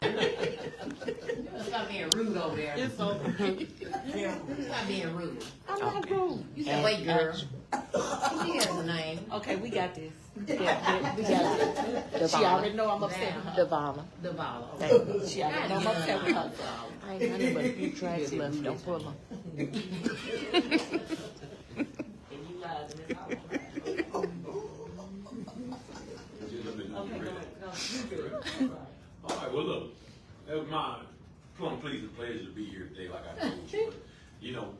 Stop being rude over there. It's over. Stop being rude. I'm not rude. You said, wait, girl. She has a name. Okay, we got this. We got it. She already know I'm upset with her. Devonna. Devala. Hey, she already know I'm upset with her. I ain't nothing but a few tracks left. Don't pull them. All right, well, look, it was my plum pleasing pleasure to be here today, like I told you. But, you know,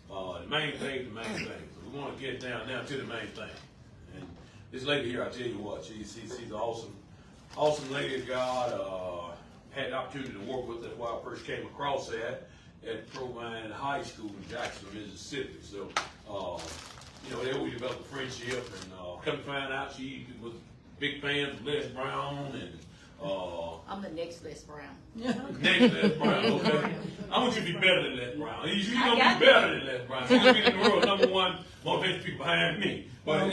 the main thing is the main thing. So we want to get down now to the main thing. And this lady here, I tell you what, she's an awesome lady of God. Had the opportunity to work with her while I first came across that at Provine High School in Jacksonville, Mississippi. So, you know, there we developed a friendship, and come to find out she was a big fan of Les Brown, and I'm the next Les Brown. next Les Brown, okay? I want you to be better than Les Brown. You're going to be better than Les Brown. You're going to be in the world #1 motivated people behind me. But I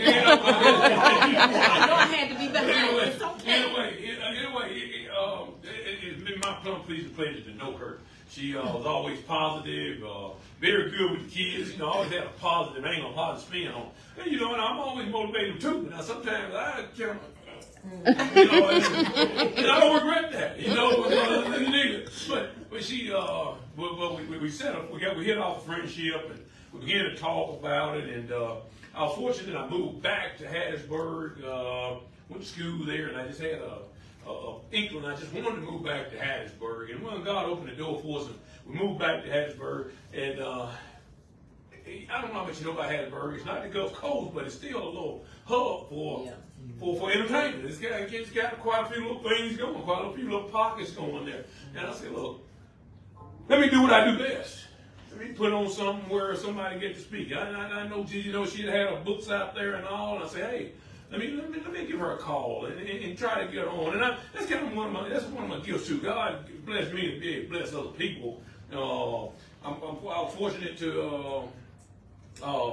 don't have to be behind anyway, it's okay. it's been my pleasing pleasure to know her. She was always positive, very good with the kids. You know, always had a positive angle, a positive spin on. And you know, and I'm always motivated too. Now sometimes I can't. You know, and I don't regret that. You know, neither. But she, we set up. We hit off a friendship, and we began to talk about it. And I was fortunate I moved back to Hattiesburg. Went to school there, and I just had a inkling. I just wanted to move back to Hattiesburg, and when God opened the door for us, and we moved back to Hattiesburg, and I don't know how much you know about Hattiesburg. It's not the Gulf Coast, but it's still a little hub for entertainment. It's got quite a few little things going, quite a few little pockets going there. And I said, look, let me do what I do best. Let me put on something where somebody get to speak. I know, you know, she had her books out there and all, and I said, hey, let me give her a call and try to get her on. And that's kind of one of my gifts too. God blessed me to be able to bless other people. I was fortunate to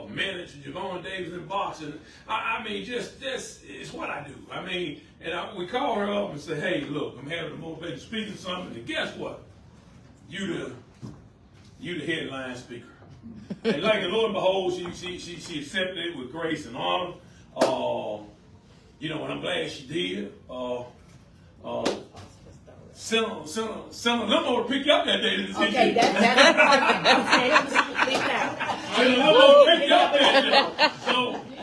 manage Javon Davis in boxing. I mean, just it's what I do. I mean, and we call her up and say, hey, look, I'm having a motivated speaking something, and guess what? You the headline speaker. And like the Lord and behold, she accepted it with grace and honor. You know, and I'm glad she did. Send a limo to pick you up that day. Okay, that's important. Okay, send a limo to pick you up that day. So,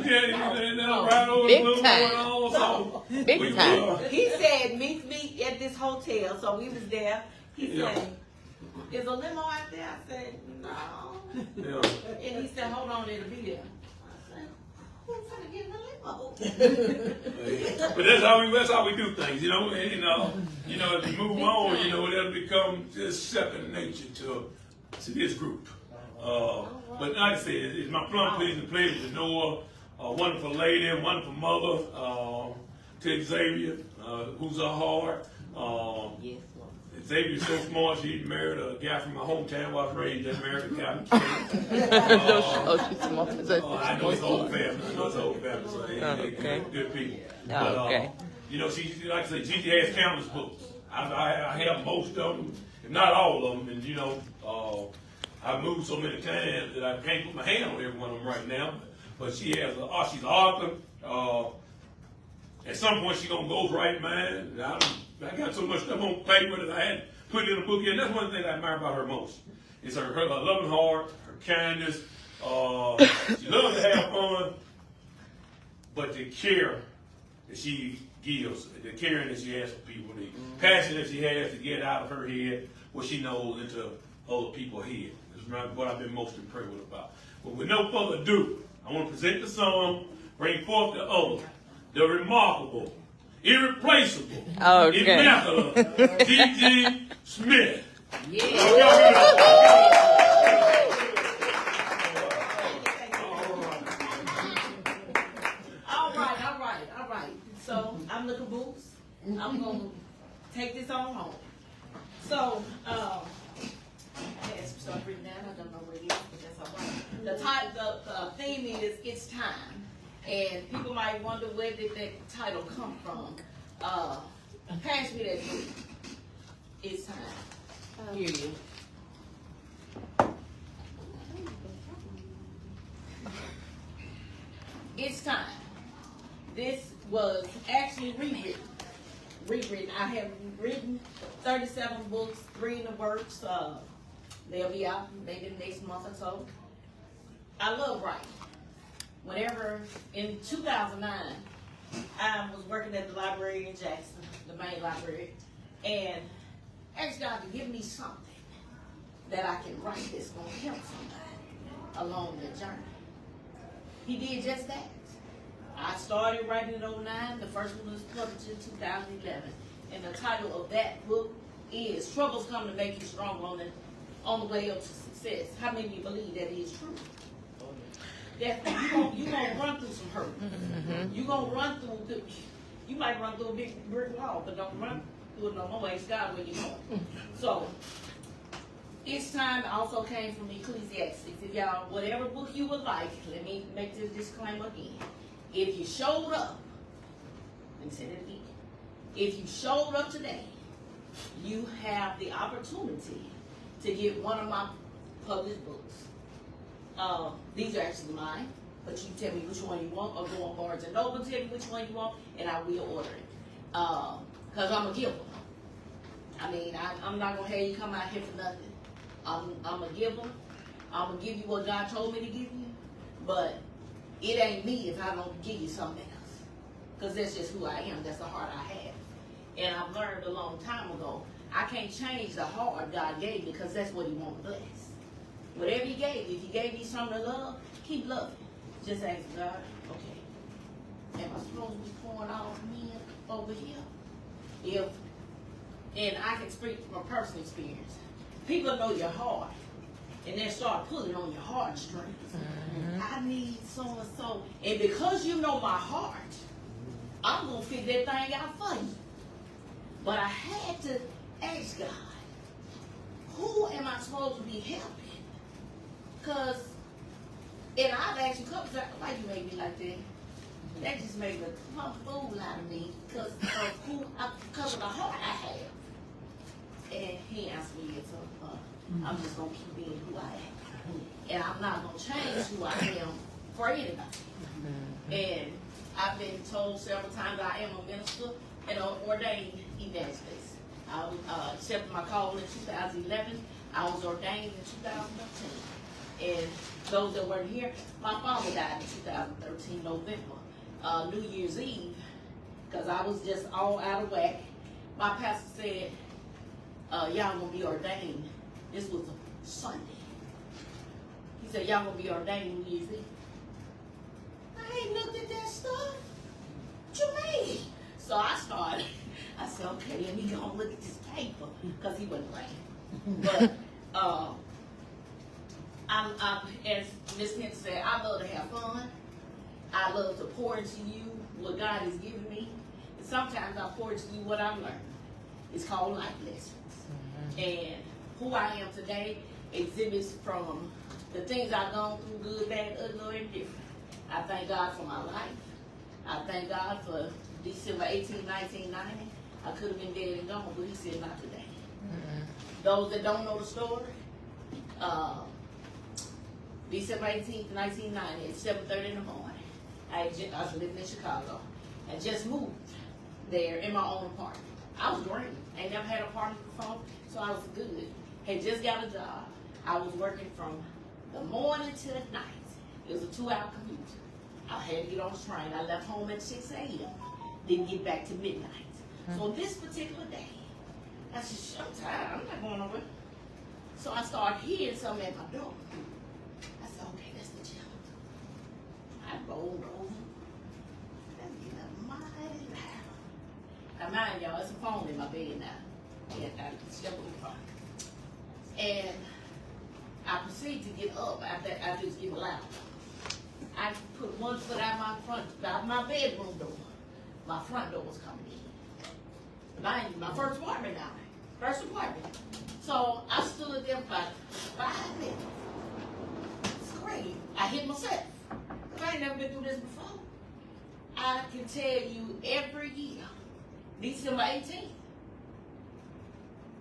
yeah, and then I ride over the limo and all. So, Big time. He said, meet me at this hotel. So we was there. He said, is a limo out there? I said, no. Yeah. And he said, hold on, it'll be there. I said, who's gonna get in the limo? But that's how we do things, you know. And, you know, as we move on, you know, it'll become just second nature to this group. But like I said, it's my plum pleasing pleasure to know a wonderful lady, a wonderful mother, to Xavier, who's a heart. Yes, Xavier's so smart, she married a guy from my hometown where I was raised. They married a guy from She's smart. I know it's whole family. So they're good people. But, you know, she, like I say, Gigi has countless books. I have most of them, if not all of them. And, you know, I've moved so many times that I can't put my hand on every one of them right now. But she has, she's an author. At some point, she's going to go right, man. I got so much stuff on paper that I had put in a book. And that's one thing I admire about her most. It's her loving heart, her kindness. She loves to have fun, but the care that she gives, the caring that she has for people, the passion that she has to get out of her head what she knows into other people's head. Is what I've been most impressed with about. But with no further ado, I want to present the song, bring forth the other, the remarkable, irreplaceable, immaculate Gigi Smith. All right. So I'm the caboose. I'm gonna take this on home. So I had some stuff written down. I don't know where it is, but that's all right. The theme is It's Time. And people might wonder where did that title come from. Pass me that book. hear you. It's time. This was actually rewritten. I have written 37 books, 3 in the works. They'll be out maybe the next month or so. I love writing. Whenever, in 2009, I was working at the library in Jackson, the main library, and asked God to give me something that I can write that's going to help somebody along the journey. He did just that. I started writing in 2009. The first one was published in 2011. And the title of that book is Troubles Come to Make You Strong on the Way Up to Success. How many of you believe that is true? That you're gonna run through some hurt. You're gonna run through, you might run through a big brick wall, but don't run through it no more. It's God where you're going. So, it's time also came from Ecclesiastes. If y'all, whatever book you would like, let me make this disclaimer again. If you showed up, let me say that again. If you showed up today, you have the opportunity to get one of my published books. These are actually mine, but you tell me which one you want, or go on Barnes and Noble, tell me which one you want, and I will order it. Because I'm a giver. I mean, I'm not going to have you come out here for nothing. I'm a giver. I'm going to give you what God told me to give you, but it ain't me if I don't give you something else. Because that's just who I am. That's the heart I have. And I've learned a long time ago, I can't change the heart God gave me because that's what He wants to bless. Whatever He gave, if He gave me something to love, keep loving. Just ask God, okay, am I supposed to be pouring out of me over here? And I can speak from personal experience. People know your heart, and they start pulling on your heartstrings. I need so and so, and because you know my heart, I'm gonna figure that thing out for you. But I had to ask God, who am I supposed to be helping? Because, and I've asked you a couple times, why you make me like that? That just made a fool out of me because of the heart I have. And He asked me, so I'm just going to keep being who I am. And I'm not going to change who I am for anybody. And I've been told several times I am a minister and an ordained evangelist. I accepted my call in 2011. I was ordained in 2013. And those that weren't here, my father died in 2013, November, New Year's Eve, because I was just all out of whack. My pastor said, y'all gonna be ordained. This was a Sunday. He said, y'all gonna be ordained New Year's Eve. I ain't looked at that stuff. What you mean? So I started. I said, okay, let me go and look at this paper, because he wasn't playing. But I'm, as Ms. Hinton said, I love to have fun. I love to pour into you what God has given me. And sometimes I pour into you what I've learned. It's called life lessons. And who I am today exhibits from the things I've gone through, good, bad, ugly, or indifferent. I thank God for my life. I thank God for December 18, 1990. I could have been dead and gone, but He said not today. Those that don't know the story, December 18th, 1990, at 7:30 in the morning, I was living in Chicago. I just moved there in my own apartment. I was great. I ain't never had an apartment before, so I was good. Had just got a job. I was working from the morning to the night. It was a 2-hour commute. I had to get on the train. I left home at 6 a.m. Didn't get back to midnight. So this particular day, I said, I'm tired. I'm not going nowhere. So I started hearing something at my door. I said, okay, that's the gentleman. I rolled over. Let's get a mighty loud. Now mind y'all, it's a phone in my bed now. Yeah, I can step on the phone. And I proceeded to get up after I just get loud. I put one foot out my bedroom door. My front door was coming in. Mind you, my first apartment now. First apartment. So I stood there for about 5 minutes. Screamed. I hit myself. Because I ain't never been through this before. I can tell you every year, December 18th,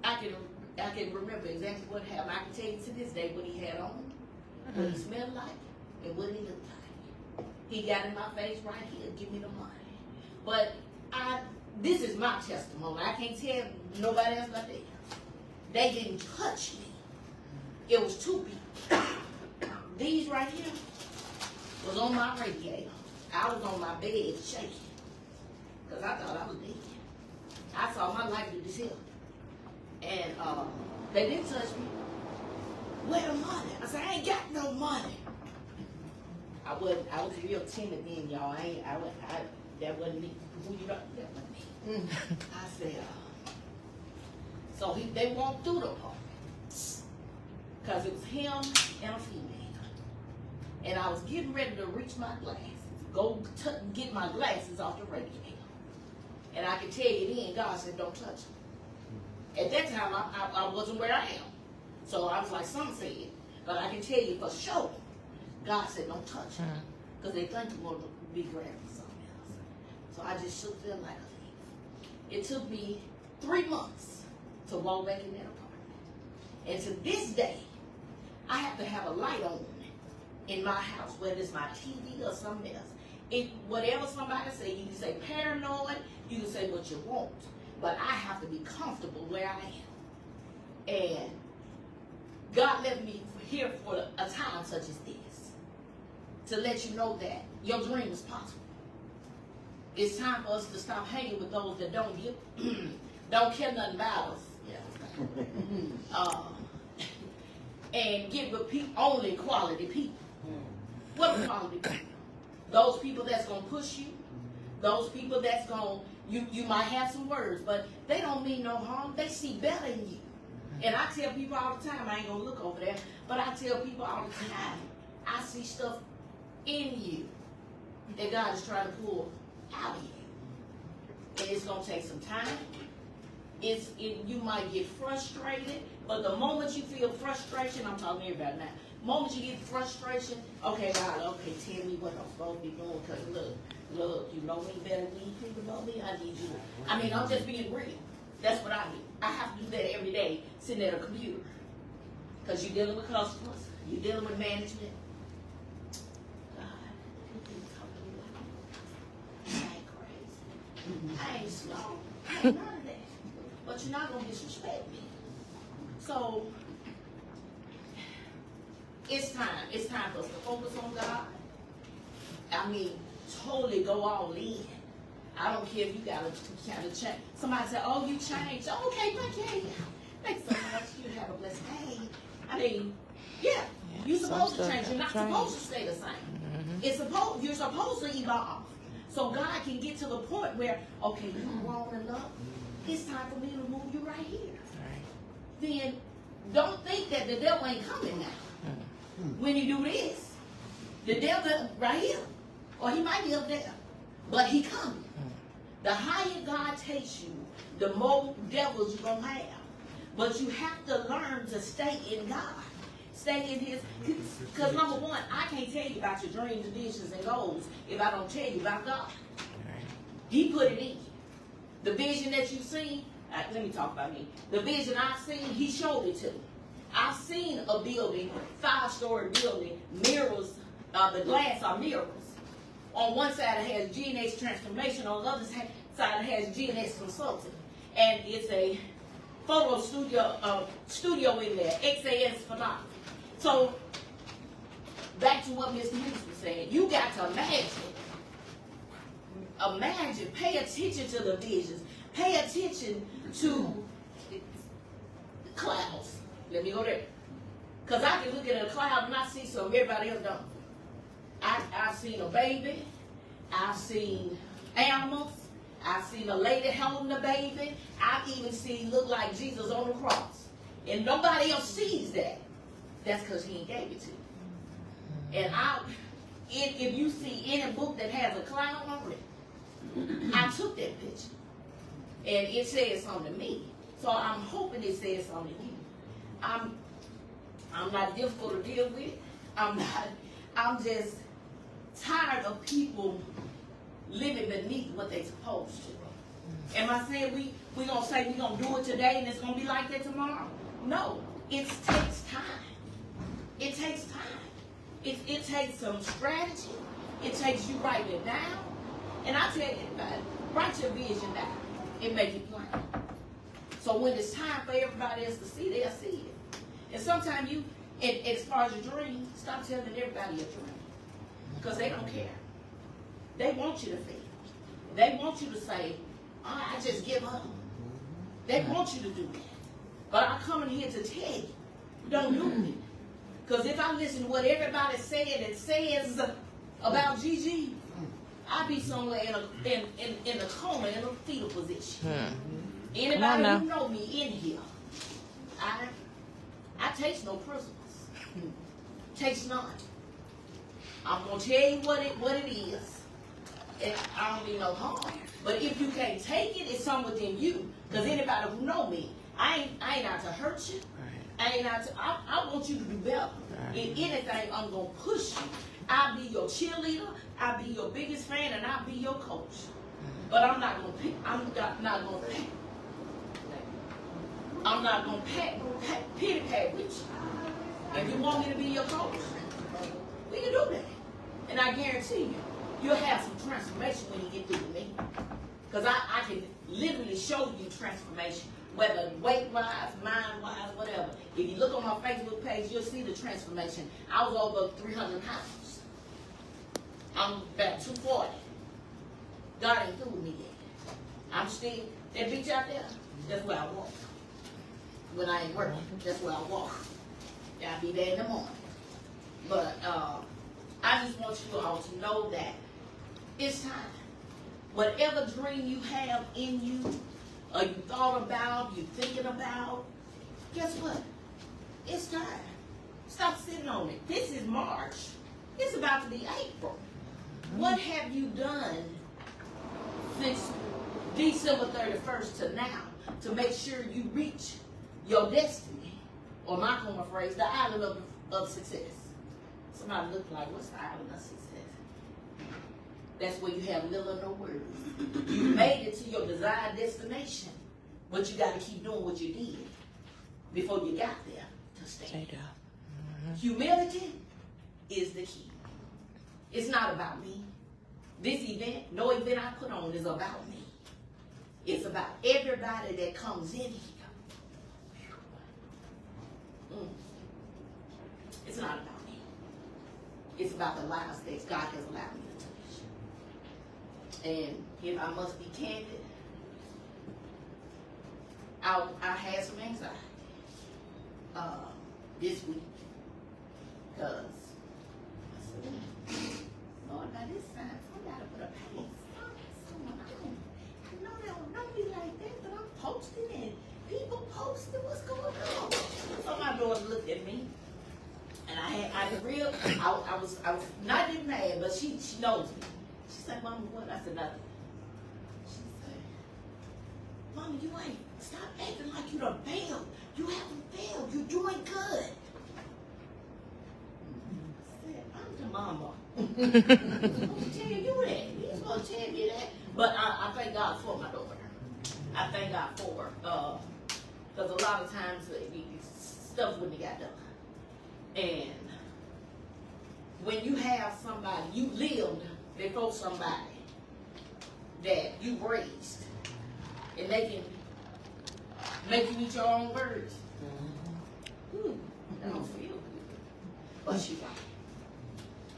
I can I can remember exactly what happened. I can tell you to this day what he had on, what he smelled like, and what he looked like. He got in my face right here, give me the money. But this is my testimony. I can't tell nobody else but theirs. They didn't touch me. It was two people. These right here was on my radiator. I was on my bed shaking because I thought I was dead. I saw my life with this hill. And they didn't touch me. Where the money? I said, I ain't got no money. I was real timid then, y'all. That wasn't me. Who you know? That wasn't me. I said, so they walked through the apartment. Because it was him and a female. And I was getting ready to reach my glasses. Get my glasses off the radiator. And I could tell you then, God said, don't touch me. At that time, I wasn't where I am. So I was like, some said. But I can tell you for sure, God said, don't touch me. Because they think you're going to be grabbing something else. So I just shook them like a leaf. It took me 3 months to walk back in that apartment. And to this day, I have to have a light on in my house, whether it's my TV or something else. Whatever somebody say, you can say paranoid, you can say what you want, but I have to be comfortable where I am. And God left me here for a time such as this, to let you know that your dream is possible. It's time for us to stop hanging with those that don't care nothing about us. And get with only quality people. What are quality people? Those people that's gonna push you, those people that's gonna, you might have some words, but they don't mean no harm. They see better in you. And I tell people all the time, I ain't gonna look over there, but I tell people all the time, I see stuff in you that God is trying to pull out of you. And it's gonna take some time. You might get frustrated, but the moment you feel frustration, I'm talking to everybody now. The moment you get frustration, okay, God, okay, tell me what I'm supposed to be doing, because look, you know me better than you people know me. I need you. I mean, I'm just being real. That's what I do. I have to do that every day, sitting at a computer. Because you're dealing with customers, you're dealing with management. God, you think talking like I ain't crazy. I ain't slow. I ain't none of that. But you're not going to disrespect me. So, it's time. It's time for us to focus on God. I mean, totally go all in. I don't care if you got to kind of change. Somebody said, oh, you changed. Okay, thank you. Thanks so much. You have a blessed day. I mean, yeah, you're supposed to change. You're not supposed to stay the same. You're supposed to evolve. So God can get to the point where, okay, you're grown enough. It's time for me to move you right here. Then don't think that the devil ain't coming now. When you do this, the devil right here, or he might be up there, but he coming. The higher God takes you, the more devils you're going to have. But you have to learn to stay in God. Stay in his, because number one, I can't tell you about your dreams, visions, and goals if I don't tell you about God. He put it in you. The vision that you see, let me talk about me. The vision I've seen, he showed it to me. I've seen a building, 5-story building, mirrors, the glass are mirrors. On one side it has GNX Transformation, on the other side it has GNX Consulting. And it's a photo studio in there, XAS Photography. So, back to what Mr. Hughes was saying, you got to imagine, pay attention to the visions, pay attention to the clouds. Let me go there. Because I can look at a cloud and I see something everybody else don't. I've seen a baby, I've seen animals, I've seen a lady holding a baby, I've even seen look like Jesus on the cross. And nobody else sees that. That's because he ain't gave it to you. And if you see any book that has a cloud on it, I took that picture. And it says something to me. So I'm hoping it says something to you. I'm not difficult to deal with. I'm just tired of people living beneath what they're supposed to. Am I saying we gonna say we gonna do it today and it's gonna be like that tomorrow? No, it takes time. It takes time. It takes some strategy. It takes you writing it down. And I tell you, write your vision down and make it plain. So when it's time for everybody else to see, they'll see it. And sometimes and as far as your dream, stop telling everybody your dream. Because they don't care. They want you to fail. They want you to say, oh, I just give up. They want you to do that. But I'm coming here to tell you, don't do it. Because if I listen to what everybody said and says about Gigi, I'd be somewhere in a coma, in a fetal position. Anybody who know me in here, I taste no prisoners. Taste none. I'm gonna tell you what it is. And I don't mean no harm. But if you can't take it, it's something within you. Because anybody who know me, I ain't out to hurt you. I ain't out to. I want you to do better. In anything, I'm gonna push you. I'll be your cheerleader. I'll be your biggest fan, and I'll be your coach. But I'm not gonna pick. I'm not gonna pick. I'm not gonna pity pat with you. If you want me to be your coach, we can do that. And I guarantee you, you'll have some transformation when you get through with me. Because I can literally show you transformation, whether weight-wise, mind-wise, whatever. If you look on my Facebook page, you'll see the transformation. I was over 300 pounds. I'm about 240. God ain't through with me yet. I'm still, that beach out there, that's where I walk. When I ain't working, that's where I walk. I'll be there in the morning. But I just want you all to know that it's time. Whatever dream you have in you, or you thought about, you thinking about, guess what? It's time. Stop sitting on it. This is March. It's about to be April. What have you done since December 31st to now to make sure you reach your destiny? Or my common phrase, the island of success. Somebody look like, what's the island of success? That's where you have little or no worries. You made it to your desired destination, but you got to keep doing what you did before you got there to stay there. Humility is the key. It's not about me. This event, no event I put on is about me. It's about everybody that comes in here. It's not about me. It's about the lives that God has allowed me to touch. And if I must be candid, I had some anxiety this week. Because I said, Lord, by this time, I got to put a page. I know they don't know me like that, but I'm posting and people posting what's going on. So my daughter looked at me, and I was not even mad, but she knows me. She said, Mama, what? I said, nothing. She said, Mama, you ain't, stop acting like you done failed. You haven't failed. You're doing good. I said, I'm the mama. I'm supposed to tell you that. He's supposed to tell me that. But I thank God for my daughter. I thank God for her. Because a lot of times stuff wouldn't have got done. And when you have somebody, you lived before somebody that you raised, and they can make you eat your own words. That don't feel good. But she right.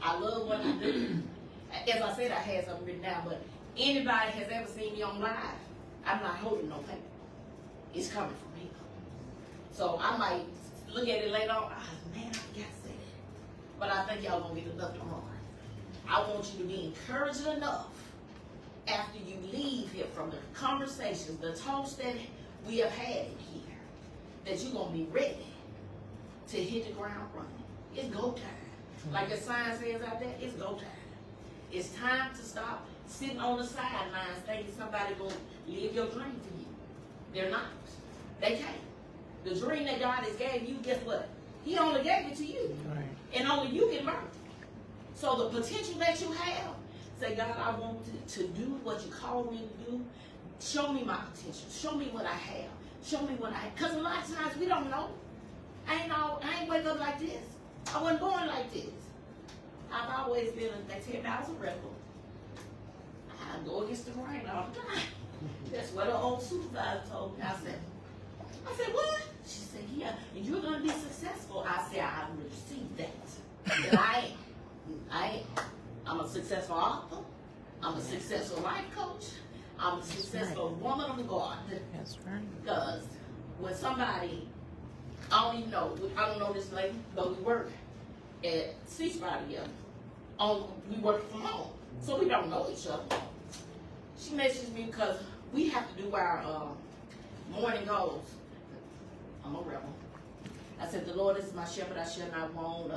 I love what I do. As I said, I had something written down, but anybody has ever seen me on live, I'm not holding no paper. It's coming from him. So I might look at it later on, man, I forgot to say that. But I think y'all gonna get enough tomorrow. I want you to be encouraged enough after you leave here from the conversations, the talks that we have had in here, that you're gonna be ready to hit the ground running. It's go time. Like the sign says out there, it's go time. It's time to stop sitting on the sidelines thinking somebody gonna live your dream for you. They're not. They can't. The dream that God has gave you, guess what? He only gave it to you. Right. And only you can learn it. So the potential that you have, say, God, I want to do what you call me to do. show me my potential. Show me what I have. Show me what I have. Because a lot of times we don't know. I ain't wake up like this. I wasn't born like this. I've always been a 10,000 rebel. I go against the grain all the time. That's what the old supervisor told me. I said, what? She said, yeah, and you're going to be successful. I said, I received that. That I am. I'm a successful author. I'm a successful life coach. I'm a successful woman of God. That's right. Because when somebody, I don't even know, I don't know this lady, but we work at Ceasefire together. We work from home, so we don't know each other. She messaged me because we have to do our morning goals. I'm a rebel. I said, the Lord is my shepherd, I shall not want.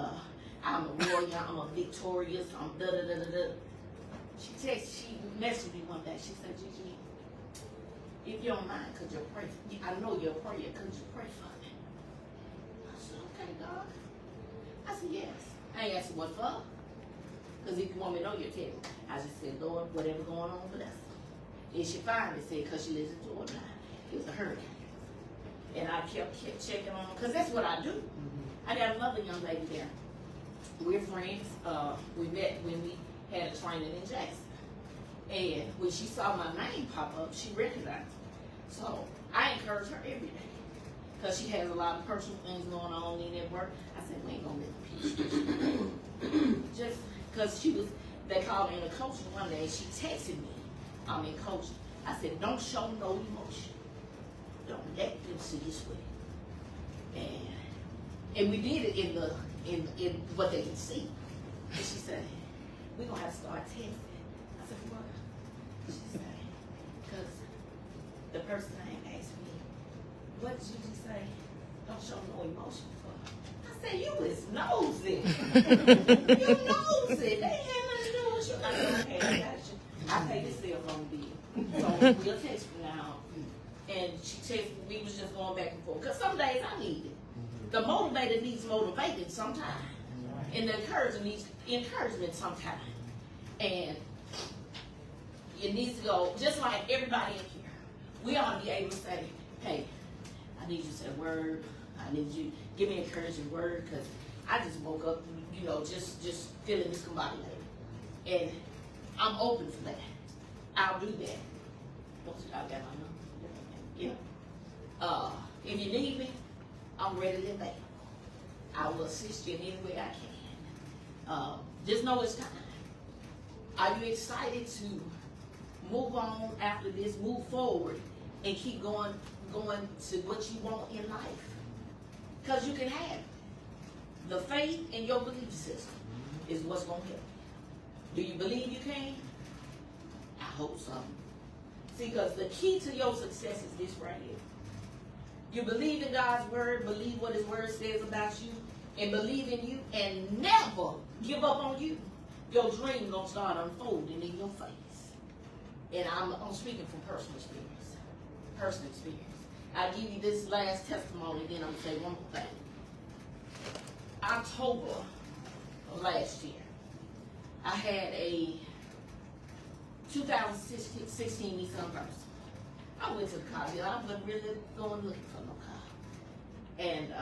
I'm a warrior, I'm a victorious, I'm da-da-da-da-da. She messaged me one day. She said, Gigi, if you don't mind, could you pray for me? I know you're a prayer. Could you pray for me? I said, okay, God. I said, yes. I ain't asked what for. Because if you want me to know, you'll tell me. I just said, Lord, whatever going on with us. And she finally said, because she lives in Georgia now, it was a hurricane. And I kept checking on her, because that's what I do. I got another young lady there. We're friends. We met when we had a training in Jackson. And when she saw my name pop up, she recognized me. So I encourage her every day. Because she has a lot of personal things going on in at work. I said, we ain't going to let them peace. Just because they called me in a coaching one day, and she texted me, I'm in coaching. I said, don't show no emotion. Don't let them see you sweat. And we did it in what they can see. And she said, we're going to have to start testing. I said, what? She said, because the person name asked me, what did you just say? Don't show no emotion for. I said, you is nosy. You nosy. They had nothing to do with you. I said, okay, I got you. I pay this cell phone bill. So we'll text me now. And she texted me, we was just going back and forth. Because some days I need it. The motivator needs motivating sometimes. And the encourager needs encouragement sometimes. And it needs to go, just like everybody in here, we ought to be able to say, hey, I need you to say a word. I need you to give me an encouraging word, because I just woke up, just feeling discombobulated. And I'm open for that. I'll do that. Most of y'all got my number. Yeah. If you need me, I'm ready to available. I will assist you in any way I can. Just know it's time. Are you excited to move on after this, move forward, and keep going to what you want in life? Because you can have it. The faith in your belief system is what's going to help you. Do you believe you can? I hope so. See, because the key to your success is this right here. You believe in God's word, believe what his word says about you, and believe in you, and never give up on you. Your dream gonna start unfolding in your face. And I'm speaking from personal experience. Personal experience. I'll give you this last testimony, then I'm gonna say one more thing. October of last year, I had a 2016 Nissan Versa. I went to the car dealer. I wasn't really going looking for no car. And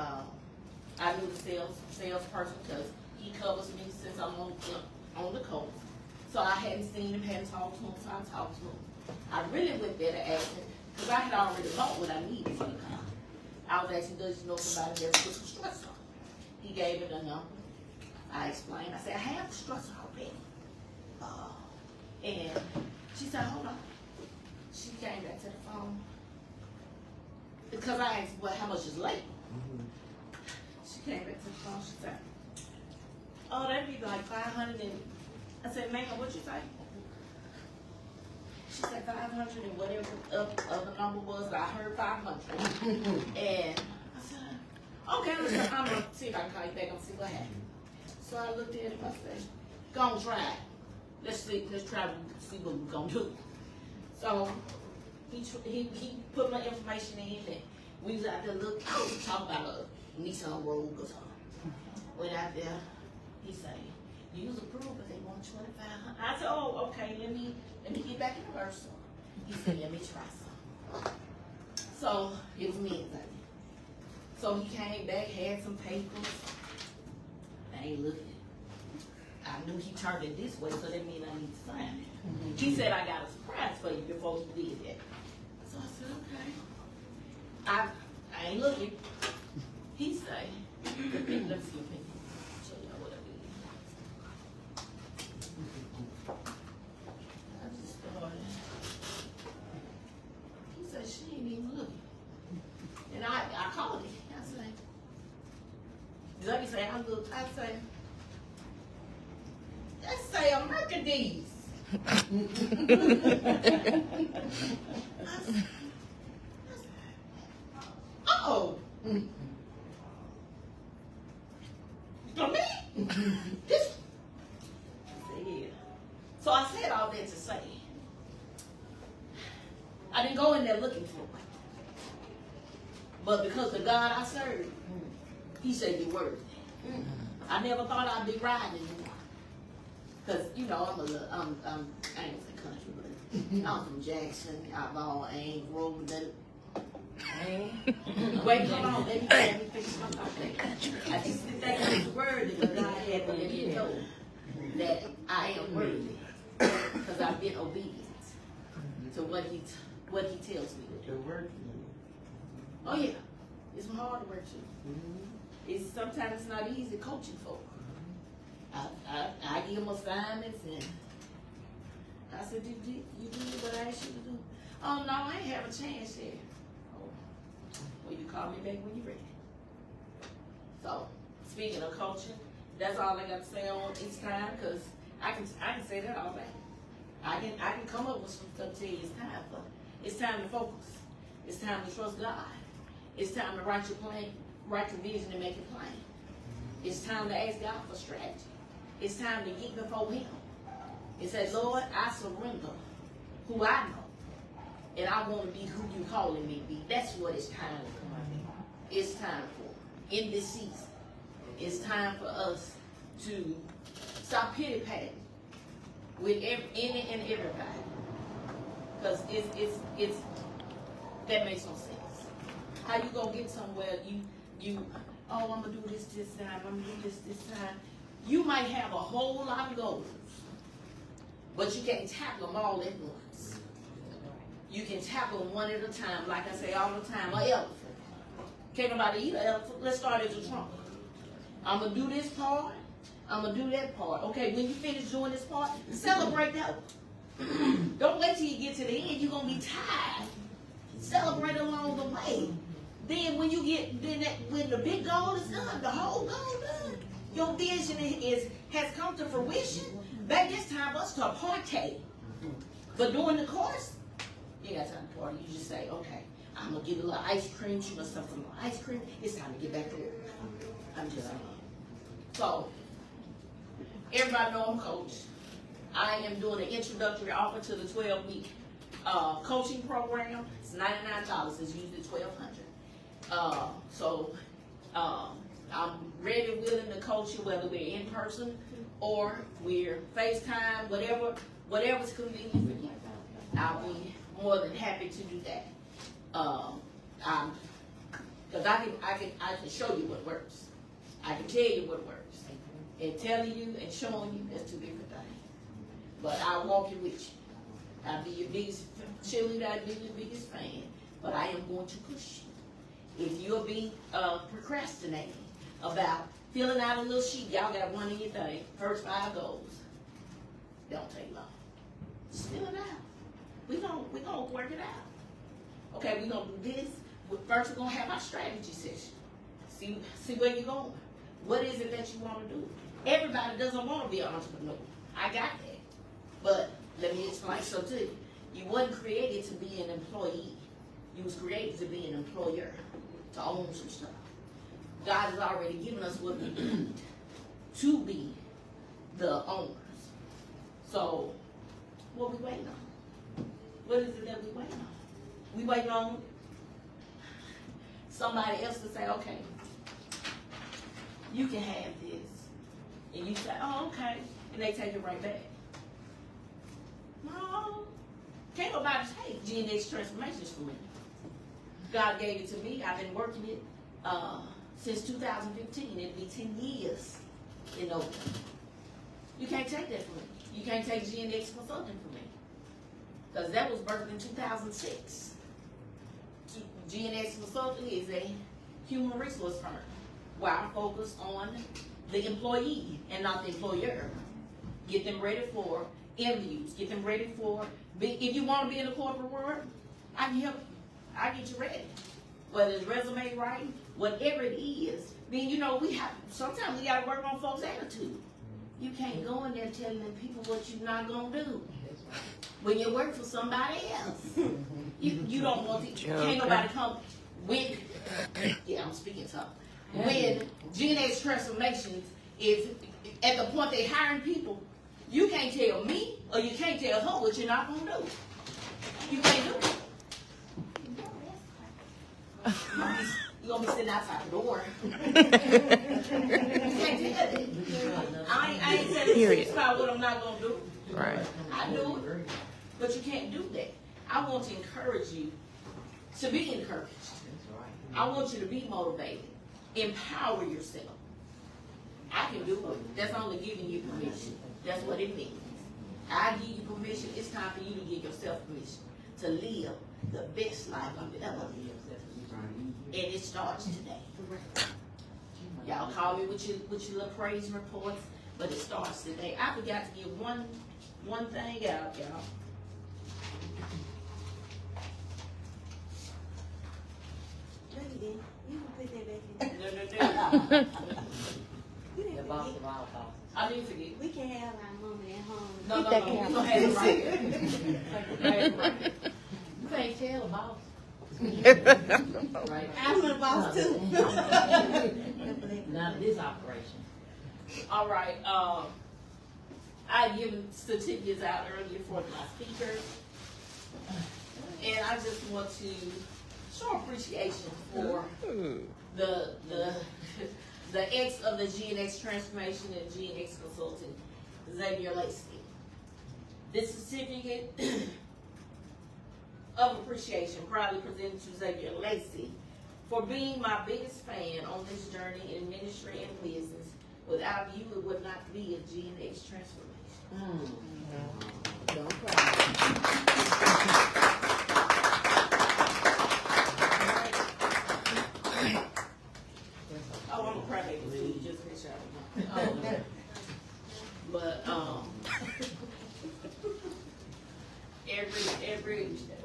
I knew the salesperson because he covers me since I'm on the coast. So I hadn't seen him, hadn't talked to him, so I talked to him. I really went there to ask him, because I had already bought what I needed for the car. I was asking, does you know somebody that's put some stress on? He gave it a number. I explained. I said, I have the stress already. And she said, hold on. She came back to the phone. Because I asked, well, how much is late? She came back to the phone. She said, oh, that'd be like 500 and I said, ma'am, what'd you say? She said 500 and whatever other number was. I heard 500. And I said, okay, I'm going to see if I can call you back and see what happened. So I looked at him. I said, go on, try it. Let's try to see what we're going to do. So he put my information in, and we was out there looking. I was talking about a Nissan Rogue or something. Went out there. He said, "You was approved, but they want $2,500." I said, "Oh, okay. Let me get back in the Versa." He said, let me try some. So it was Wednesday. So he came back, had some papers. I ain't looking. I knew he turned it this way, so that means I need to sign it. He said, I got a surprise for you before you did that. So I said, okay. I ain't looking. He say, let's see if he show y'all what I did. I just started. He said, she ain't even looking. And I called him. I said, let me say, I look, I say, let's say a Mercedes. Oh. For me? This. I said, yeah. So I said all that to say, I didn't go in there looking for it. But because the God I serve, he said you're worthy. I never thought I'd be riding anymore. Because, you know, I ain't gonna say country, but I'm from Jackson, Outlaw, Ames, Roland. Wait, hold on, let me fix my thought. I just think that was worthy because God had to let me know that I am worthy because I've been obedient to what he tells me to do. Oh yeah, it's hard work too. It's sometimes it's not easy coaching folk. I give them assignments and I said, you did what I asked you to do? Oh no, I ain't have a chance yet. Oh, well, you call me back when you're ready. So, speaking of coaching, that's all I got to say on each time because I can say that all day. I can come up with some stuff to tell you it's time to focus. It's time to trust God. It's time to write your plan, write your vision and make it plain. It's time to ask God for strategy. It's time to get before him. It says, Lord, I surrender who I know. And I want to be who you calling me to be. That's what it's time for. It's time for. In this season, it's time for us to stop pity-patting with any and everybody. Because it's that makes no sense. How you gonna get somewhere? I'm gonna do this time. I'm gonna do this time. You might have a whole lot of goals, but you can't tackle them all at once. You can tackle them one at a time. Like I say all the time, an elephant. Can't nobody eat an elephant. Let's start as a trunk. I'm gonna do this part. I'm gonna do that part. Okay, when you finish doing this part, celebrate that one. Don't wait till you get to the end. You're gonna be tired. Celebrate along the way. Then when you get, when the big goal is done, the whole goal done, your vision has come to fruition. Back this time for us to party. But during the course, you ain't got time to party. You just say, okay, I'm gonna get a little ice cream. She must have some ice cream. It's time to get back to work. I'm just saying. So everybody know I'm coach. I am doing an introductory offer to the 12-week coaching program. It's $99. It's usually $1,200. So I'm ready, willing to coach you, whether we're in person or we're FaceTime, whatever's convenient for you. I'll be more than happy to do that. Because I can show you what works. I can tell you what works. And telling you and showing you, that's two different things. But I'll walk you with you. I'll be your biggest cheerleader, I'll be your biggest fan. But I am going to push you. If you'll be procrastinating about filling out a little sheet, y'all got one in your thing, first 5 goals. Don't take long. Just fill it out. We're gonna work it out. Okay, we're gonna do this. First, we're gonna have our strategy session. See where you're going. What is it that you want to do? Everybody doesn't want to be an entrepreneur. I got that. But let me explain something to you. You wasn't created to be an employee. You was created to be an employer, to own some stuff. God has already given us what we need to be the owners. So, what we waiting on? What is it that we waiting on? We waiting on somebody else to say, okay, you can have this. And you say, oh, okay. And they take it right back. No. Can't nobody take GNX transformations from me. God gave it to me. I've been working it since 2015. It'll be 10 years in November. You can't take that from me. You can't take GNX Consulting from me. Because that was birthed in 2006. GNX Consulting is a human resource firm where I focus on the employee and not the employer. Get them ready for interviews. Get them ready for, if you want to be in the corporate world, I can help you. I get you ready. Whether it's resume writing, whatever it is. Then, you know, sometimes we got to work on folks' attitude. You can't go in there telling them people what you're not going to do. When you work for somebody else. You don't want to, can't nobody come with, yeah, I'm speaking tough. When GNX Transformations is at the point they hiring people, you can't tell me or you can't tell her what you're not going to do. You can't do it. You're going to be sitting outside the door. You can't tell it. I ain't telling you about what I'm not going to do. Right. I do it, but you can't do that. I want to encourage you to be encouraged. I want you to be motivated. Empower yourself. I can do it. That's only giving you permission. That's what it means. I give you permission. It's time for you to give yourself permission to live the best life you've ever lived. And it starts today. Y'all call me with your little praise reports, but it starts today. I forgot to give one thing out, y'all. You can put that back in. No. You didn't forget. I didn't forget. We can have our moment at home. No. Get that We camera. gonna have it right here. You can't tell the boss. Right? I'm the boss too. Not this operation. All right. I given certificates out earlier for my speakers, and I just want to show appreciation for the ex of the GNX Transformation and GNX Consulting, Xavier Lacey. This certificate of appreciation proudly presented to Xavier Lacey for being my biggest fan on this journey in ministry and business. Without you, it would not be a GNX Transformation. Don't cry. Oh, I'm a crybaby too, just make sure I don't know. But, every,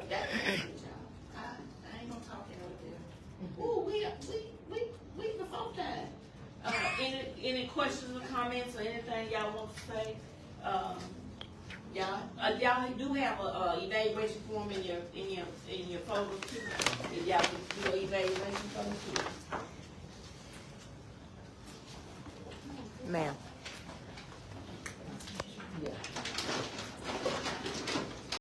that, I ain't gonna talk it out there. Ooh, we before time. Any questions or comments or anything y'all want to say? Y'all do have a evaluation form in your folder too. If y'all can do an evaluation form too. Ma'am.